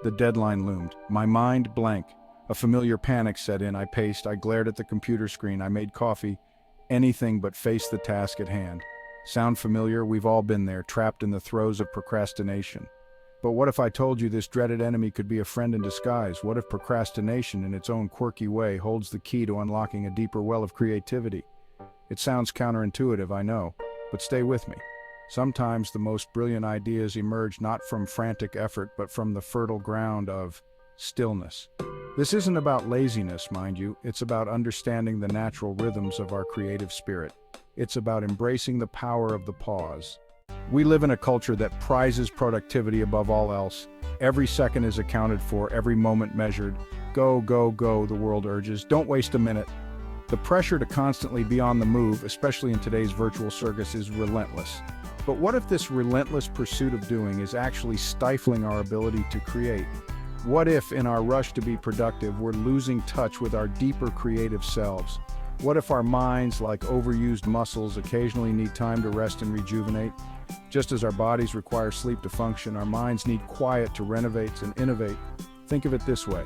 The deadline loomed. My mind blank. A familiar panic set in. I paced, I glared at the computer screen, I made coffee. Anything but face the task at hand. Sound familiar? We've all been there, trapped in the throes of procrastination. But what if I told you this dreaded enemy could be a friend in disguise? What if procrastination, in its own quirky way, holds the key to unlocking a deeper well of creativity? It sounds counterintuitive, I know, but stay with me. Sometimes the most brilliant ideas emerge not from frantic effort, but from the fertile ground of stillness. This isn't about laziness, mind you. It's about understanding the natural rhythms of our creative spirit. It's about embracing the power of the pause. We live in a culture that prizes productivity above all else. Every second is accounted for, every moment measured. Go, go, go, the world urges. Don't waste a minute. The pressure to constantly be on the move, especially in today's virtual circus, is relentless. But what if this relentless pursuit of doing is actually stifling our ability to create? What if, in our rush to be productive, we're losing touch with our deeper creative selves? What if our minds, like overused muscles, occasionally need time to rest and rejuvenate? Just as our bodies require sleep to function, our minds need quiet to renovate and innovate. Think of it this way.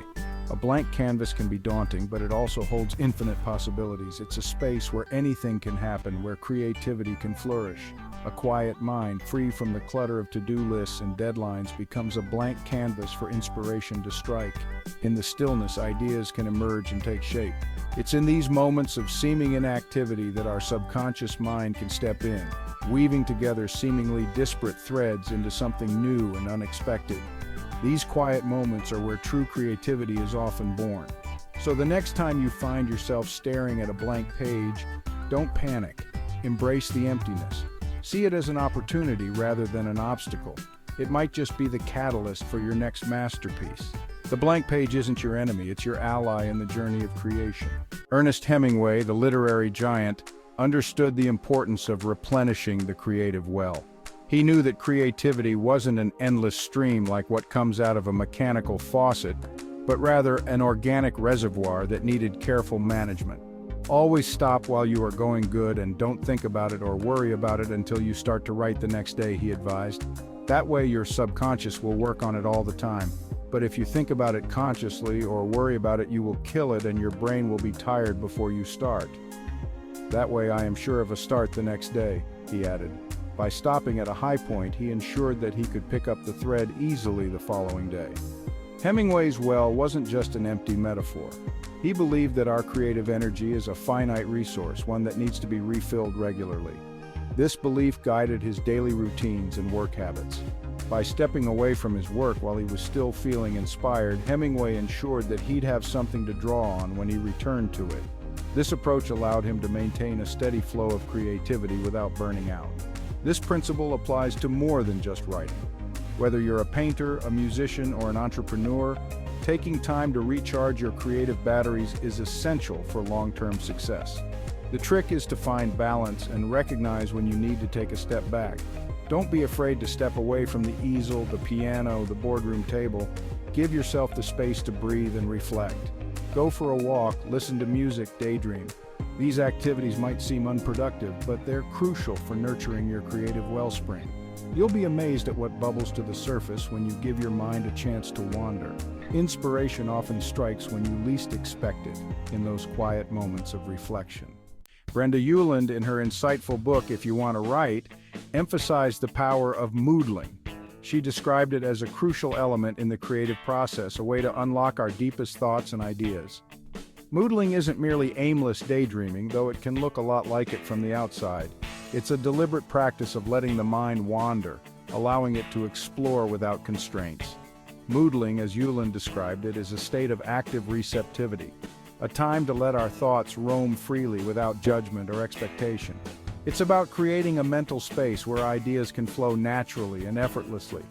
A blank canvas can be daunting, but it also holds infinite possibilities. It's a space where anything can happen, where creativity can flourish. A quiet mind, free from the clutter of to-do lists and deadlines, becomes a blank canvas for inspiration to strike. In the stillness, ideas can emerge and take shape. It's in these moments of seeming inactivity that our subconscious mind can step in, weaving together seemingly disparate threads into something new and unexpected. These quiet moments are where true creativity is often born. So the next time you find yourself staring at a blank page, don't panic. Embrace the emptiness. See it as an opportunity rather than an obstacle. It might just be the catalyst for your next masterpiece. The blank page isn't your enemy, it's your ally in the journey of creation. Ernest Hemingway, the literary giant, understood the importance of replenishing the creative well. He knew that creativity wasn't an endless stream like what comes out of a mechanical faucet, but rather an organic reservoir that needed careful management. Always stop while you are going good and don't think about it or worry about it until you start to write the next day, he advised. That way your subconscious will work on it all the time. But if you think about it consciously or worry about it, you will kill it and your brain will be tired before you start. That way I am sure of a start the next day, he added. By stopping at a high point, he ensured that he could pick up the thread easily the following day. Hemingway's well wasn't just an empty metaphor. He believed that our creative energy is a finite resource, one that needs to be refilled regularly. This belief guided his daily routines and work habits. By stepping away from his work while he was still feeling inspired, Hemingway ensured that he'd have something to draw on when he returned to it. This approach allowed him to maintain a steady flow of creativity without burning out. This principle applies to more than just writing. Whether you're a painter, a musician, or an entrepreneur, taking time to recharge your creative batteries is essential for long-term success. The trick is to find balance and recognize when you need to take a step back. Don't be afraid to step away from the easel, the piano, the boardroom table. Give yourself the space to breathe and reflect. Go for a walk, listen to music, daydream. These activities might seem unproductive, but they're crucial for nurturing your creative wellspring. You'll be amazed at what bubbles to the surface when you give your mind a chance to wander. Inspiration often strikes when you least expect it, in those quiet moments of reflection. Brenda Ueland, in her insightful book, If You Want to Write, emphasized the power of moodling. She described it as a crucial element in the creative process, a way to unlock our deepest thoughts and ideas. Moodling isn't merely aimless daydreaming, though it can look a lot like it from the outside. It's a deliberate practice of letting the mind wander, allowing it to explore without constraints. Moodling, as Ueland described it, is a state of active receptivity, a time to let our thoughts roam freely without judgment or expectation. It's about creating a mental space where ideas can flow naturally and effortlessly.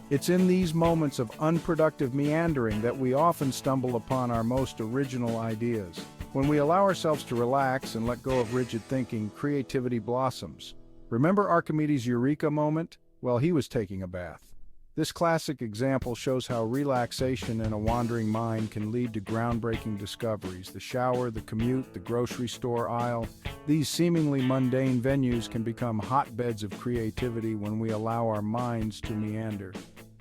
It's in these moments of unproductive meandering that we often stumble upon our most original ideas. When we allow ourselves to relax and let go of rigid thinking, creativity blossoms. Remember Archimedes' Eureka moment? Well, he was taking a bath. This classic example shows how relaxation in a wandering mind can lead to groundbreaking discoveries. The shower, the commute, the grocery store aisle, these seemingly mundane venues can become hotbeds of creativity when we allow our minds to meander.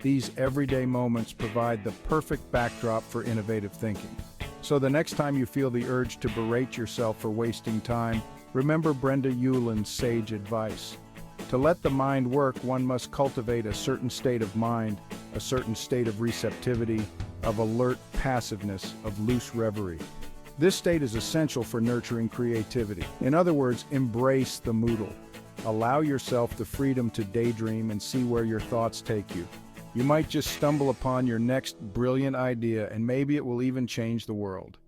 These everyday moments provide the perfect backdrop for innovative thinking. So the next time you feel the urge to berate yourself for wasting time, remember Brenda Ueland's sage advice. To let the mind work, one must cultivate a certain state of mind, a certain state of receptivity, of alert passiveness, of loose reverie. This state is essential for nurturing creativity. In other words, embrace the moodle. Allow yourself the freedom to daydream and see where your thoughts take you. You might just stumble upon your next brilliant idea, and maybe it will even change the world.